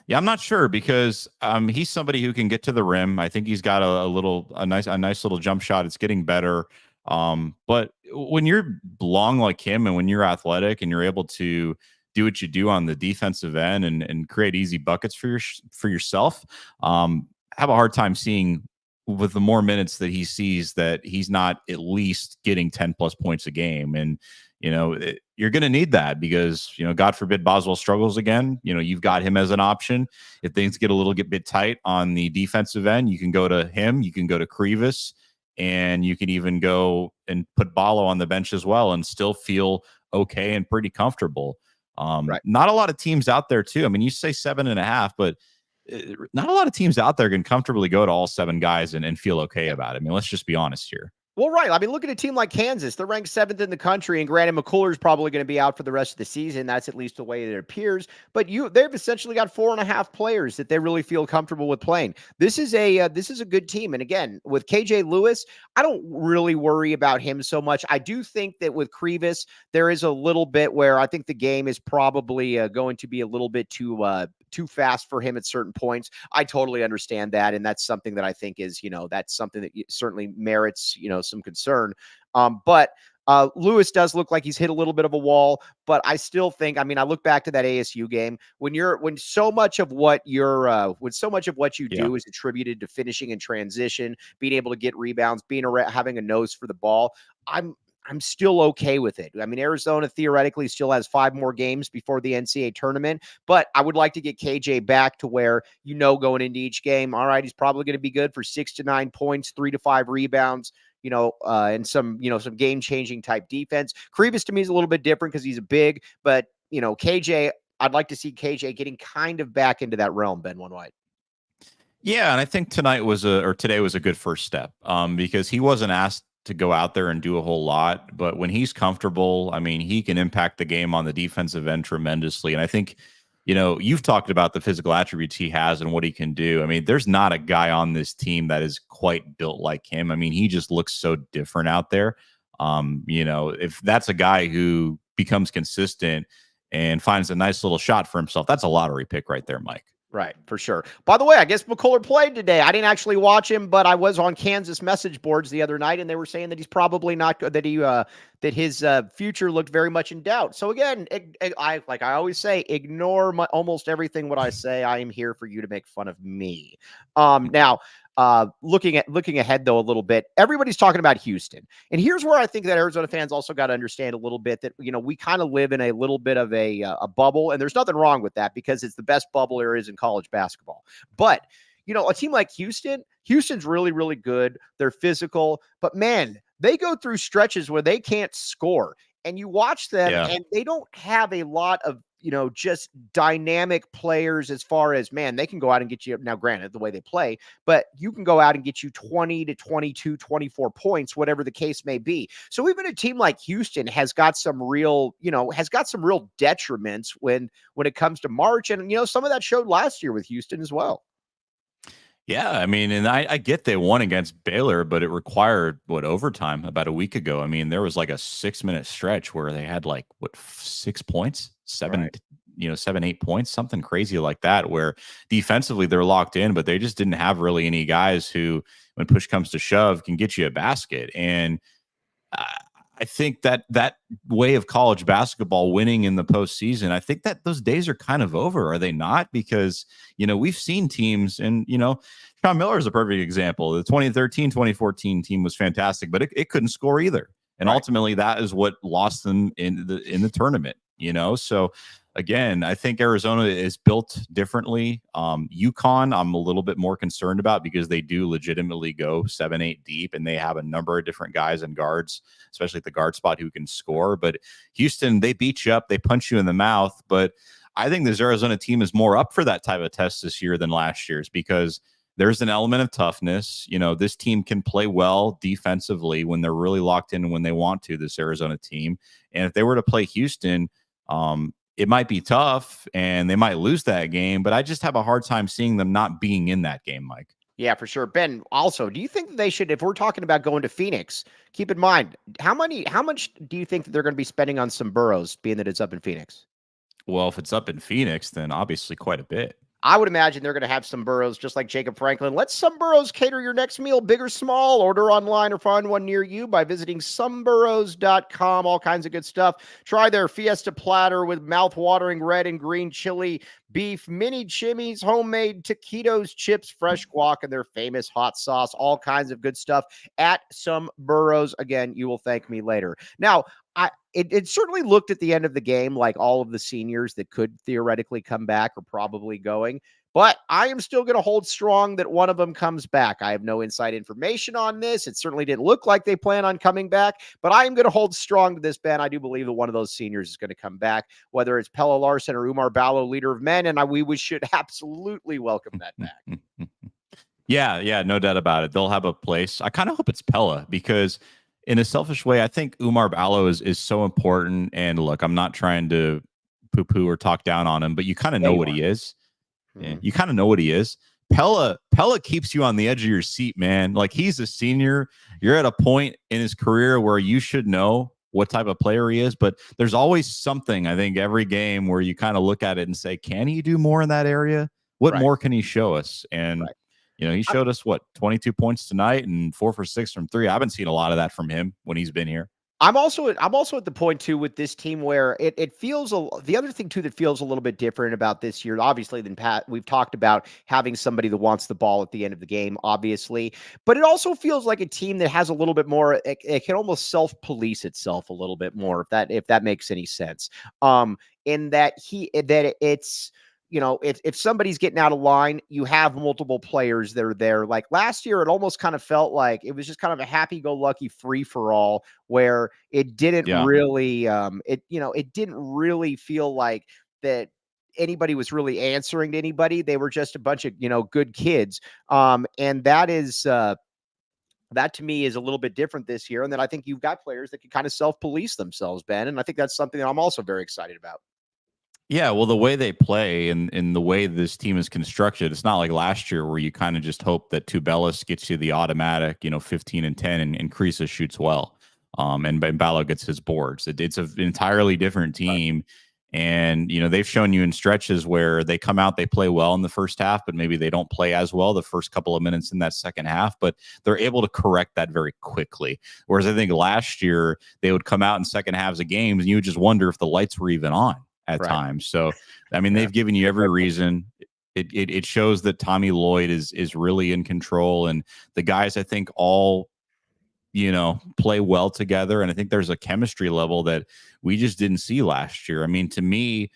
Yeah, I'm not sure, because he's somebody who can get to the rim. I think he's got a nice little jump shot. It's getting better. But when you're long like him, and when you're athletic and you're able to do what you do on the defensive end and create easy buckets for yourself, have a hard time seeing, with the more minutes that he sees, that he's not at least getting 10 plus points a game. And, you're going to need that, because, God forbid Boswell struggles again. You've got him as an option. If things get a little bit tight on the defensive end, you can go to him, you can go to Crevis, and you can even go and put Ballo on the bench as well and still feel okay and pretty comfortable. Right. Not a lot of teams out there too. I mean, you say 7.5, but not a lot of teams out there can comfortably go to all 7 guys and feel okay about it. I mean, let's just be honest here. Well, right. I mean, look at a team like Kansas. They're ranked 7th in the country, and granted, McCullers probably going to be out for the rest of the season. That's at least the way it appears. But they've essentially got 4.5 players that they really feel comfortable with playing. This is a good team. And again, with KJ Lewis, I don't really worry about him so much. I do think that with Krivas, there is a little bit where I think the game is probably going to be a little bit too fast for him at certain points. I totally understand that. And that's something that I think is, that's something that certainly merits, some concern. But Lewis does look like he's hit a little bit of a wall, but I still think, I mean, I look back to that ASU game when so much of what you do is attributed to finishing in transition, being able to get rebounds, having a nose for the ball. I'm still okay with it. I mean, Arizona theoretically still has 5 more games before the NCAA tournament, but I would like to get KJ back to where, going into each game, all right, he's probably going to be good for 6 to 9 points, 3 to 5 rebounds, and some game-changing type defense. Krivas to me is a little bit different because he's a big, but, KJ, I'd like to see KJ getting kind of back into that realm, Ben One White. Yeah, and I think today was a good first step because he wasn't asked to go out there and do a whole lot, but when he's comfortable, I mean, he can impact the game on the defensive end tremendously. And I think, you've talked about the physical attributes he has and what he can do. I mean, there's not a guy on this team that is quite built like him. I mean, he just looks so different out there. If that's a guy who becomes consistent and finds a nice little shot for himself, that's a lottery pick right there, Mike. Right, for sure. By the way, I guess McCuller played today. I didn't actually watch him, but I was on Kansas message boards the other night, and they were saying that he's probably not good, that his future looked very much in doubt. So again, I always say, ignore almost everything what I say. I am here for you to make fun of me. Now, looking ahead though a little bit, everybody's talking about Houston, and here's where I think that Arizona fans also got to understand a little bit that we kind of live in a little bit of a bubble, and there's nothing wrong with that because it's the best bubble there is in college basketball. But a team like Houston's really, really good. They're physical, but man, they go through stretches where they can't score, and you watch them, and they don't have a lot of just dynamic players as far as, man, they can go out and get you, now granted the way they play, but you can go out and get you 20 to 22, 24 points, whatever the case may be. So even a team like Houston has got some real detriments when it comes to March. And, some of that showed last year with Houston as well. Yeah, I mean, and I get they won against Baylor, but it required overtime about a week ago. I mean, there was like a 6-minute stretch where they had 6 points, 7, right. 7, 8 points, something crazy like that, where defensively they're locked in, but they just didn't have really any guys who, when push comes to shove, can get you a basket. And I think that way of college basketball winning in the postseason, I think that those days are kind of over, are they not? Because, we've seen teams, and, Sean Miller is a perfect example. The 2013, 2014 team was fantastic, but it couldn't score either. And ultimately that is what lost them in the tournament, So again, I think Arizona is built differently. UConn, I'm a little bit more concerned about because they do legitimately go 7-8 deep, and they have a number of different guys and guards, especially at the guard spot, who can score. But Houston, they beat you up, they punch you in the mouth. But I think this Arizona team is more up for that type of test this year than last year's, because there's an element of toughness. This team can play well defensively when they're really locked in and when they want to, this Arizona team. And if they were to play Houston, it might be tough and they might lose that game, but I just have a hard time seeing them not being in that game, Mike. Yeah, for sure. Ben, also, do you think that they should, if we're talking about going to Phoenix, keep in mind, how much do you think that they're going to be spending on some Burrows, being that it's up in Phoenix? Well, if it's up in Phoenix, then obviously quite a bit. I would imagine they're going to have some Burrows, just like Jacob Franklin. Let some Burrows cater your next meal, big or small. Order online or find one near you by visiting someburrows.com. All kinds of good stuff. Try their Fiesta platter with mouth-watering red and green chili, beef, mini chimneys, homemade taquitos, chips, fresh guac, and their famous hot sauce. All kinds of good stuff at Some Burrows. Again, you will thank me later. Now, it certainly looked at the end of the game like all of the seniors that could theoretically come back are probably going. But I am still going to hold strong that one of them comes back. I have no inside information on this. It certainly didn't look like they plan on coming back, but I am going to hold strong to this, Ben. I do believe that one of those seniors is going to come back, whether it's Pella Larson or Umar Ballo, leader of men, and we should absolutely welcome that back. Yeah, no doubt about it. They'll have a place. I kind of hope it's Pella because in a selfish way, I think Umar Ballo is so important. And look, I'm not trying to poo-poo or talk down on him, but you kind of know what he is. Yeah, you kind of know what he is. Pella keeps you on the edge of your seat, man. Like, he's a senior. You're at a point in his career where you should know what type of player he is, but there's always something, I think, every game where you kind of look at it and say, can he do more in that area? What more can he show us? And he showed us 22 points tonight and 4 for 6 from 3. I haven't seen a lot of that from him when he's been here. I'm also at the point too with this team where it feels the other thing too that feels a little bit different about this year, obviously, than Pat. We've talked about having somebody that wants the ball at the end of the game, obviously, but it also feels like a team that has a little bit more. It can almost self-police itself a little bit more, if that makes any sense. In that it's. If somebody's getting out of line, you have multiple players that are there. Like last year, it almost kind of felt like it was just kind of a happy-go-lucky free-for-all where it didn't really, it didn't really feel like that anybody was really answering to anybody. They were just a bunch of, good kids. And that is, that to me is a little bit different this year. And then I think you've got players that can kind of self-police themselves, Ben. And I think that's something that I'm also very excited about. Yeah, well, the way they play and the way this team is constructed, it's not like last year where you kind of just hope that Tubelis gets you the automatic, 15 and 10, and Krisa shoots well, and Ballo gets his boards. It's an entirely different team, and they've shown you in stretches where they come out, they play well in the first half, but maybe they don't play as well the first couple of minutes in that second half, but they're able to correct that very quickly. Whereas I think last year they would come out in second halves of games, and you would just wonder if the lights were even on at times. So, I mean, they've given you every reason. It shows that Tommy Lloyd is really in control, and the guys, I think, all, play well together. And I think there's a chemistry level that we just didn't see last year. I mean, to me,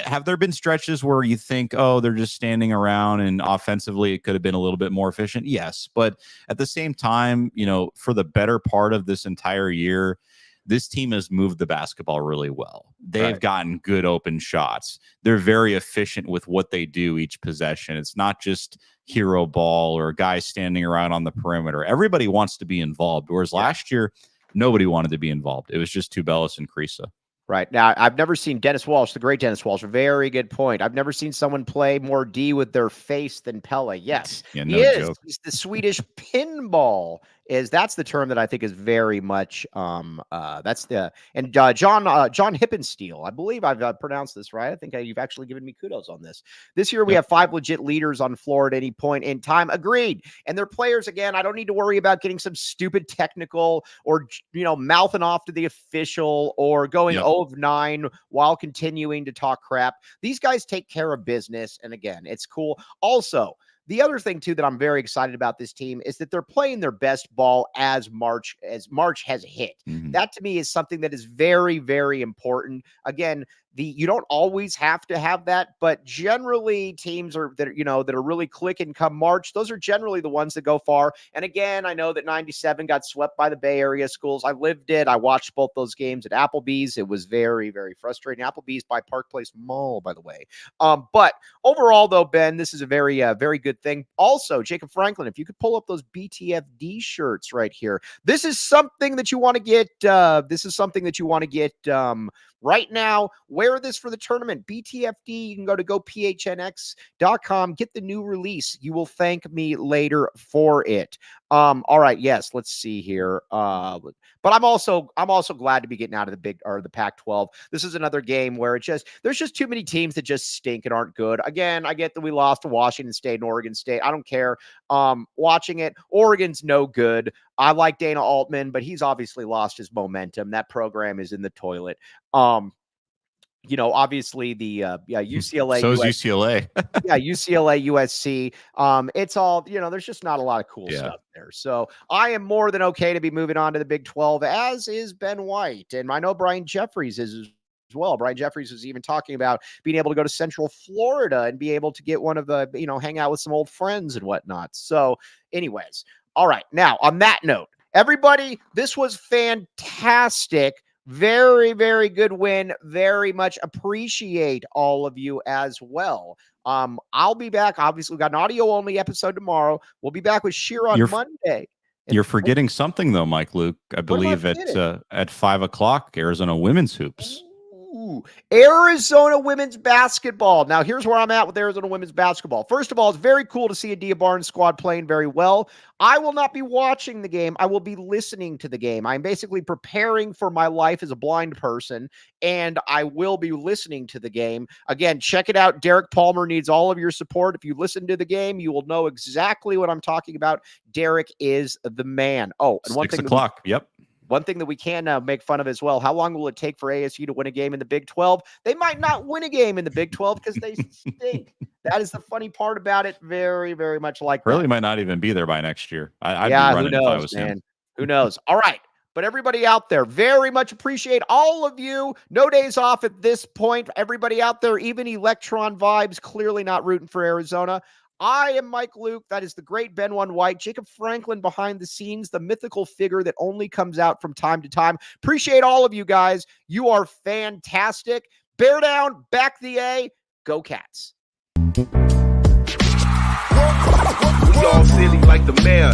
have there been stretches where you think, oh, they're just standing around and offensively it could have been a little bit more efficient? Yes. But at the same time, for the better part of this entire year, this team has moved the basketball really well. They've gotten good open shots. They're very efficient with what they do each possession. It's not just hero ball or guys standing around on the perimeter. Everybody wants to be involved. Whereas last year, nobody wanted to be involved. It was just Tubelis and Krisa. Right. Now, I've never seen Dennis Walsh, the great Dennis Walsh. Very good point. I've never seen someone play more D with their face than Pella. Yes, yeah, he is. Joke. He's the Swedish pinball. That's the term that I think is very much John Hippensteel. I believe I've pronounced this right. I think you've actually given me kudos on this. This year we have 5 legit leaders on floor at any point in time. Agreed. And their players, again, I don't need to worry about getting some stupid technical or mouthing off to the official or going 0 of 9 while continuing to talk crap. These guys take care of business, and again, it's cool. Also, the other thing, too, that I'm very excited about this team is that they're playing their best ball as March has hit. Mm-hmm. That, to me, is something that is very, very important. Again, you don't always have to have that, but generally teams that are really clicking come March. Those are generally the ones that go far. And again, I know that 97 got swept by the Bay Area schools. I lived it. I watched both those games at Applebee's. It was very, very frustrating. Applebee's by Park Place Mall, by the way. But overall, though, Ben, this is a very, very good thing. Also, Jacob Franklin, if you could pull up those BTFD shirts right here, this is something that you want to get. Right now, wear this for the tournament. BTFD, you can go to gophnx.com, get the new release. You will thank me later for it. All right, yes, let's see here. But I'm also glad to be getting out of the Pac-12. This is another game where there's just too many teams that just stink and aren't good. Again, I get that we lost to Washington State and Oregon State. I don't care. Watching it, Oregon's no good. I like Dana Altman, but he's obviously lost his momentum. That program is in the toilet. obviously the UCLA. So is UCLA. Yeah, UCLA, USC. It's all, there's just not a lot of cool stuff there. So I am more than okay to be moving on to the Big 12, as is Ben White. And I know Brian Jeffries is as well. Brian Jeffries is even talking about being able to go to Central Florida and be able to get one of the, hang out with some old friends and whatnot. So anyways, all right. Now, on that note, everybody, this was fantastic. Very, very good win. Very much appreciate all of you as well. I'll be back. Obviously, we've got an audio-only episode tomorrow. We'll be back with Sheer on Monday. You're forgetting something, though, Mike Luke. I believe at 5:00, Arizona women's hoops. Arizona women's basketball. Now, here's where I'm at with Arizona women's basketball. First of all, it's very cool to see Adia Barnes' squad playing very well. I will not be watching the game. I will be listening to the game. I'm basically preparing for my life as a blind person, and I will be listening to the game. Again, check it out. Derek Palmer needs all of your support. If you listen to the game, you will know exactly what I'm talking about. Derek is the man. Oh, and 6 o'clock. Yep. One thing that we can make fun of as well, how long will it take for ASU to win a game in the Big 12? They might not win a game in the Big 12 because they stink. That is the funny part about it. Very, very much like Really that. might not even be there by next year. I'd be running who knows, if I was man. him. Who knows? All right. But everybody out there, very much appreciate all of you. No days off at this point. Everybody out there, even Electron Vibes, clearly not rooting for Arizona. I am Mike Luke. That is the great Ben One White, Jacob Franklin behind the scenes, the mythical figure that only comes out from time to time. Appreciate all of you guys. You are fantastic. Bear down, back the A. Go Cats. We all silly like the mayor.